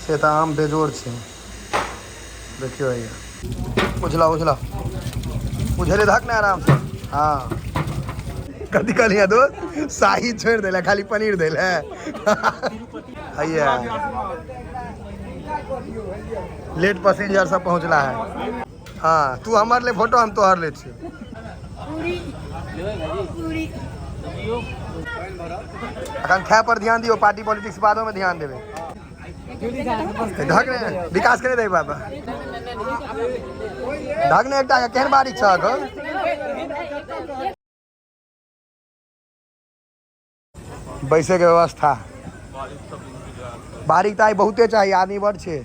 से तो आम बेजोड़ छे। देखियो भैया उछला उछला उछले धक ना आराम से। हाँ कथी कहलिया दोस्त शाही छोड़ देला खाली पनीर देला भैया लेट पैसेंजर सब पहुँचला है। हाँ तू हमार ले फोटो हम तोहर ले छी। अखन खाए पर ध्यान दियो, पार्टी पॉलिटिक्स बादो में ध्यान देवे। ढक ने विकास करे दे बाबा ढक ने एकटा केहन बारिश छ गो बैसे के व्यवस्था। बारिश तो आई बहुते चाहिए, आदमी बड़ छे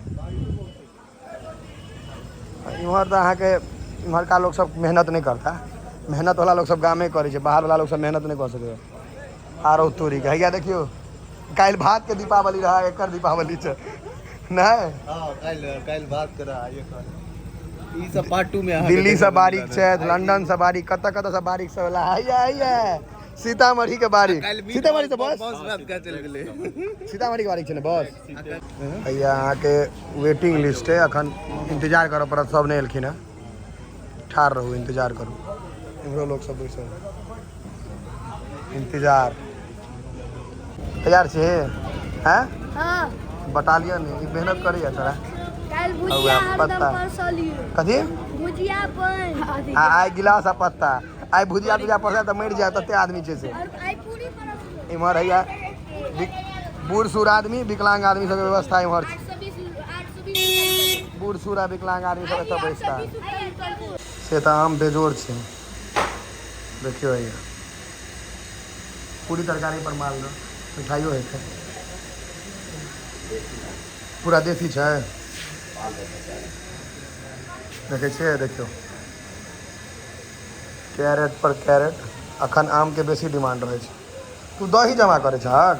इम्हर। तो अहाँ के इम्हर का लोग सब मेहनत नहीं करता, मेहनत वाला लोग सब गाँव करे, बाहर वाला लोग सब मेहनत नहीं कर सके। आरो तोरी कहिया देखियो काल भात के दीपावली रहा, एक दीपावली छ नहीं। काल भात के रहा ई सब पार्ट 2 में। दिल्ली से बारिश है, लंदन से बारिश, कत से बारिश से वाला है। सीतामढ़ी के बारिश, सीतामढ़ी से बस सीतामढ़ी के बारिश है ना बस। भैया अहाँ के वेटिंग लिस्ट है, अखन इंतजार करो पड़त, सब नहीं एलखिन है। ठार रहू इंतजार करू, इमरो लोग सब बैसल इंतजार। तैयार छे हैं? हां बटालियन मेहनत करी है तोरा। काल भुजिया हरदम परसलियो कथी भुजिया बन आई गिलास आ पत्ता आई भुजिया तुजिया परसा त मर जाए तते आदमी छे से। आई पूरी परस इमहर हैया बूढ़ सूढ़ आदमी विकलांग आदमी सब व्यवस्था इमहर छे। 820 बूढ़ सूढ़ विकलांग आदमी सब एत बैठता से तो आम बेजोड़ छे। देखियो हैया पूरी तरकारी पर माल दो, मिठाइयो है पूरा देसी छै। देखे छे देखियो कैरेट पर कैरेट। अखन आम के बेसी डिमांड रहे छै। तू दही जमा करे छहक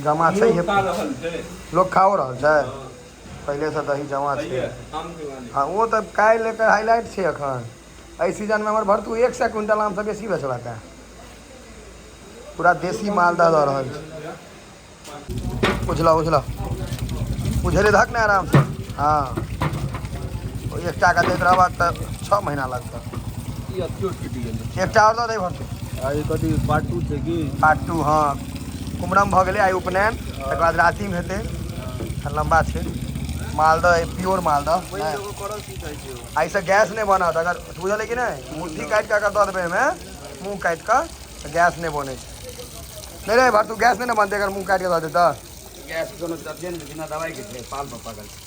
जमा छै लोग खाओ रहल छै पहले से दही जमा छै। हाँ वो तो काल्हि लेकर हाईलाइट छै। अखन एहि सीजन में हमर भरतू 100 क्विंटल आम से बेसी बेचलक है। पूरा देसी मालदह दऽ रहल छै। उछला उछला उछले धक ना आराम से। हाँ एकटा का दैत रहबा तऽ 6 महीना लगता। एकटा और दऽ दे भरतू आई कथी पार्ट 2 छै की? पार्ट 2 हाँ कुमरम भऽ गेलै, आई उपनयन, तकर बाद रातिम हेतै। लंबा छै मालदह, प्योर मालदह। आई से गैस नहीं बनत, अगर बुझल कि नहीं मुट्ठी काट के अगर दऽ देबै में मुँह काट के तो गैस नहीं बने। नहीं रे भरतू गैस नहीं बनते अगर मुँह काट के दऽ दे तो। गैस दोनों बिना दवाई के छै,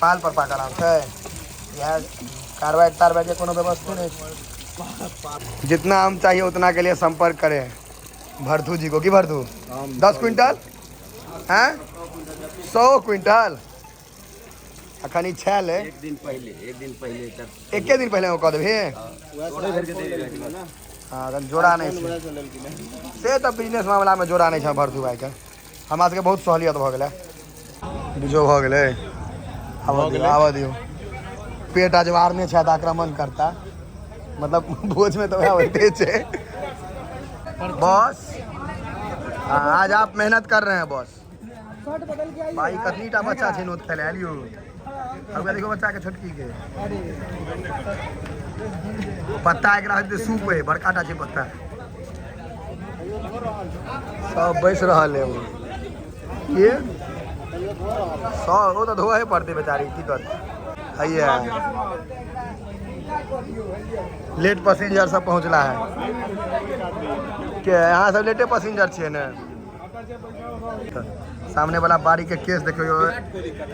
पाल पर पाकल आम छै। यह कार्बाइड तारबाइड के कोनो व्यवस्था नहीं। जितना आम चाहिए उतना के लिए संपर्क करें भरतू जी को। कि भरतू 10 क्विंटल हैं 100 क्विंटल अखन छल है। एक दिन पहले एके दिन पहले कह देबे। हाँ जोड़ा नहीं से तो बिजनेस मामला में जोड़ा नहीं है भरतू भाई के। हमरा सबके बहुत सहूलियत भऽ गेलै, बुझो भऽ गेलै। आबऽ दियौ पेट अजवार में शायद आक्रमण करता, मतलब भोज में तो वह होते छे। बॉस आज आप मेहनत कर रहे हैं बॉस। भाई कतनीटा बच्चा छे नोत फैला लियो। अब देखो बच्चा के छोटकी के पत्ता एकरा हते सूप है, बड़काटा छे पत्ता सब बैस रहल है। ये सब वो तो धोए पड़ते बेचारी की करते। हैया लेट पैसेंजर सब पहुंचला है के यहाँ सब लेटे पैसेंजर छे ने। सामने वाला बारी के केस देखियो।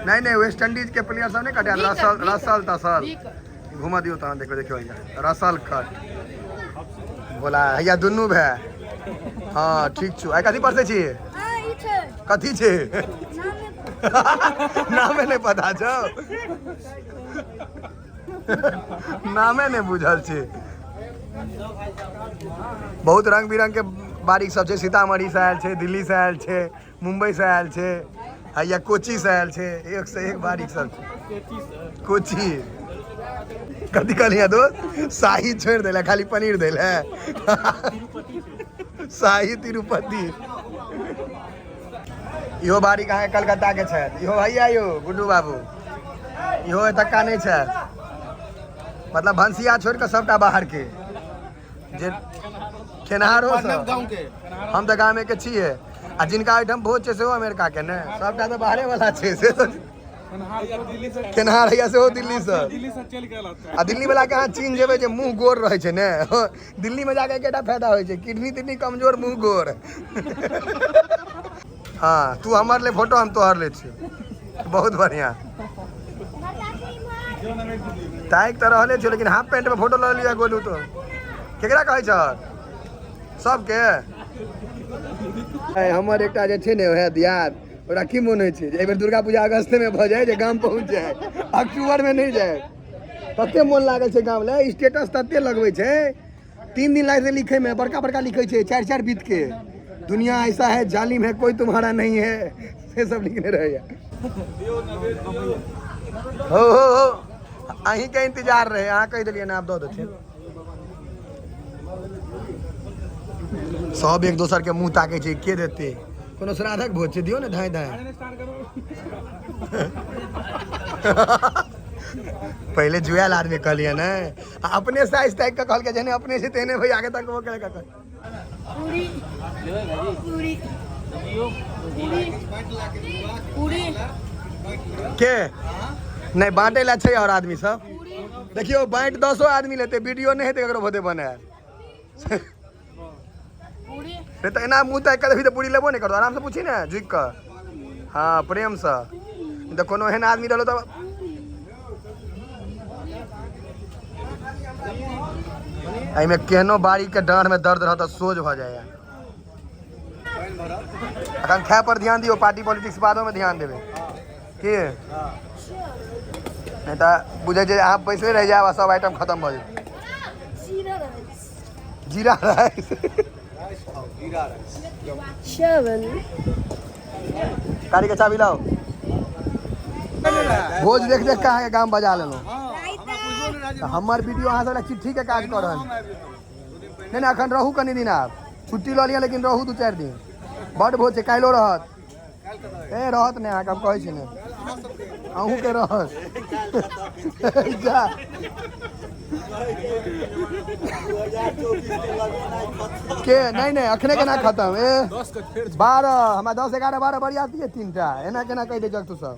नहीं वेस्ट इंडीज के प्लेयर सब नहीं कटे रसल तसल घुमा दियो तहन देखो देखियो रसल कट बोला हैया दुनू भे। हाँ ठीक छु। आई कथी पढ़ते छी? कथी छे नामे नहीं पता छो नामे नहीं बुझल छे। बहुत रंग बिरंग के बारिश सब छे। सीतामढ़ी से आयल छे, दिल्ली से आयल छे, मुंबई से आयल छे, या कोची से आयल छे। एक से एक बारिश सब कोची कथी कहलिया दोस्त शाही छोड़ देला खाली पनीर देला शाही तिरुपति। इहो बाड़ी कहाँ कलकत्ता के छथि इहो भैया यो गुड्डू बाबू इहो एतक्का नहीं छथि मतलब भंसिया छोड़ कऽ सबटा बाहर के जे खेनहारो सब गाँव के हम तऽ गामे के छियै आ जिनका ओहिठाम भोज छै सेहो अमेरिका के ने सबटा तऽ बाहरे वाला छै से तऽ केनहार हैया सेहो दिल्ली से आ दिल्ली वाला के अहाँ चीन जेबै जे मुँह गोर रहै छै ने दिल्ली में जाके एकेटा फायदा होइ छै किडनी तिडनी कमजोर मुँह गोर हाँ तू हमर ले फोटो हम तोहर ले छियै बहुत बढ़िया ताइक तऽ रहले छियै लेकिन हाफ पैंट में फोटो लऽ लिया गोलू तो केकरा कहै छ सबके हमर एकटा जे छै ने वएह दियाद ओकरा की मोन होइ छै जे एहिबेर दुर्गा पूजा अगस्त में भऽ जाए जे गाम पहुँच जाए अक्टूबर में नहीं जाए तते मोन लागल छै गाम ले स्टेटस तते लगबै छै 3 दिन लागे लिखे में बड़का बड़का लिखे छै 4-4 बीत के दुनिया ऐसा है जालिम है कोई तुम्हारा नहीं है से सब लिखने रहे हो अहीं के इंतजार रहे अहाँ कह दिलिए ना आप दो देथिन सब एक दोसर के मुंह ताके छै के देते कोनो श्राद्धक भोज छै दियो ने धाय धाय पहले जुआल आदमी कहलिए ने अपने साइज तक का कहल के जने अपने से तेने भाई आगे तक वो करे का पूरी पूरी पूरी के नहीं बांटे ला छै और आदमी सब देखियो बांट 10 आदमी लेते वीडियो नहीं हेते ककरो भोदे बनाए नहीं तो एना मुँह तक कभी तो पूरी लेबो नहीं करतो आराम से पूछी ना झुक कर हाँ प्रेम से तो कोनो एहन आदमी रहलो तो में केहनो बाड़ी के डाँढ़ में दर्द रहता सोज भ जाए अखन खाए पर ध्यान दियो पार्टी पॉलिटिक्स बादों में ध्यान देवे की नहीं तो बुझे जे आप पैसे रह जाए सब आइटम खत्म हो जाए जीरा राइस गाड़ी के चाबी लाओ भोज देख देख के गाम बजा लेलो हमार वीडियो अहाँ सब चिट्ठी के काज कर नहीं अखन रहू कनी दिन आप छुट्टी ल लिया लेकिन रहू 2-4 दिन बड़ भोज छै काल्हिओ रहत ए रहत ने अहाँके हम कहै छी ने अहूँ के रहत जा के नहीं अखने केना खत्म ए 12 हमरा 10-11-12 बरियाती है 3टा एना केना कहि दे जग तू सब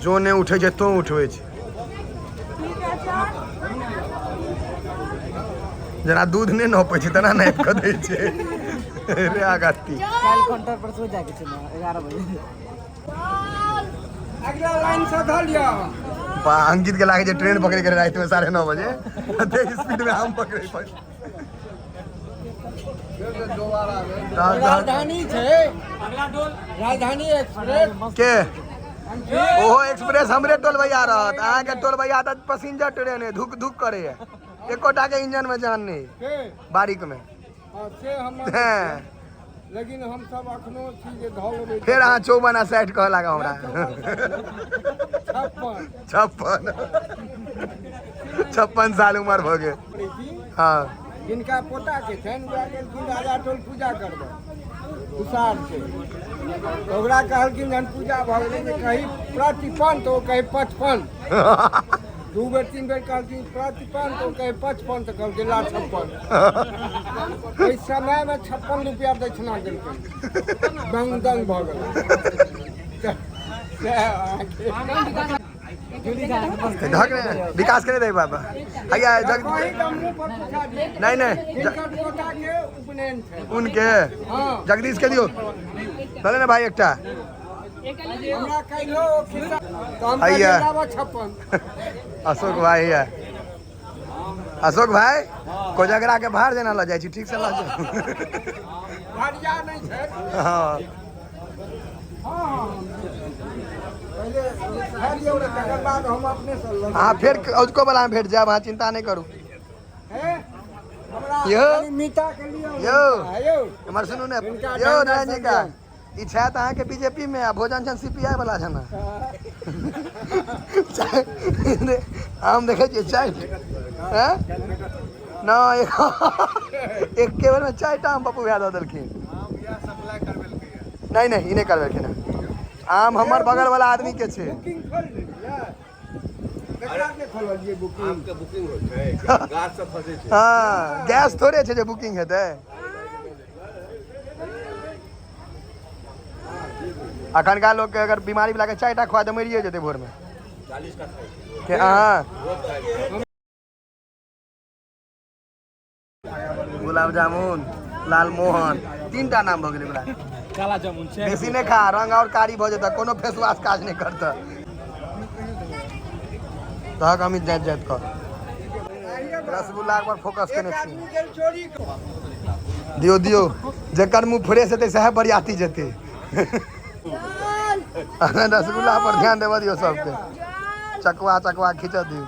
जो नहीं उठे छै तो उठबै छै जना दूध नहीं नपै छै तना नापि कऽ दै छै रे आगत्ती काल्हि काउंटर पर सो जाके छै 11 बजे अगला लाइन से धर लिया अंकित के लागे छै ट्रेन पकड़े के रात में 9:30 बजे तेज स्पीड में हम पकड़े पड़ राजधानी छै अगला डोल राजधानी एक्सप्रेस के ओहो एक्सप्रेस हमरे टोल भैया रहत अहाँ के टोल भैया त पैसेंजर ट्रेन है धुक धुक करे है एकोटा के इंजन में जान नहीं बारीक में से हम लेकिन हम सब अखनो छी जे धल लेबै फिर अहाँ 54-60 कह लागा हमरा 56 साल उम्र भ गेल हाँ जिनका पोता के छनि वएह गेलखिन राजा टोल पूजा करबै उसार छै ओकरा कहलखिन जहन पूजा भऽ गेलै जे कही प्रतिपन तो कही 55 2 बेर 3 बेर कहलखिन प्रतिपन तो कही 55 तो कहलखिन ला 56 इस समय में 56 रुपया दक्षिणा देलखिन दंग दंग भऽ गेल विकास करे दे बाबा हैया जग नहीं उनके जगदीश के दियो चले ना भाई एकटा अशोक भाई है अशोक भाई कोजगरा के बाहर देना ल जाए ठीक से ल हाँ हाँ फिर उसको वाला भेट जाए वहाँ चिंता नहीं करू यो हमारे सुनू ने यो नारायण जी का इच्छा तो अहाँ के बीजेपी में भोजन छन सीपीआई वाला छन हम देखे छियै चाय ना एक केवल में 4 टा आम पप्पू भैया दे देलखिन। नहीं नहीं इन्हें करबेलखिन आम हमर बगल वाला आदमी के छे। बुकिंग खोल लेलियै केकरा के खोललियै बुकिंग आम के बुकिंग होय छै गाछ से फसे छै। हाँ गैस थोड़े छे जे बुकिंग हेतै। अखनका लोग के अगर बीमारी वाला के 4 टा खुआ दे मरिए जेतै भोर में 40 का खाइ छै के हाँ रोज खाइ छै। गुलाब जामुन लाल मोहन 3 टा नाम भ गेलै बड़ा। काला जामुन छै बेसी नहीं खा रंग और कारी भ जेता कोनो फेस वॉश काज नहीं करता। तहक अमित जात जात कर रसगुल्ला पर फोकस केने छी। आदमी के चोरी कर दियो दियो जेकर मुंह फ्रेश हेतै सह बरियाती जेतै। रसगुल्ला पर ध्यान देबऽ दियो सबके चकवा चकवा खींच दियो।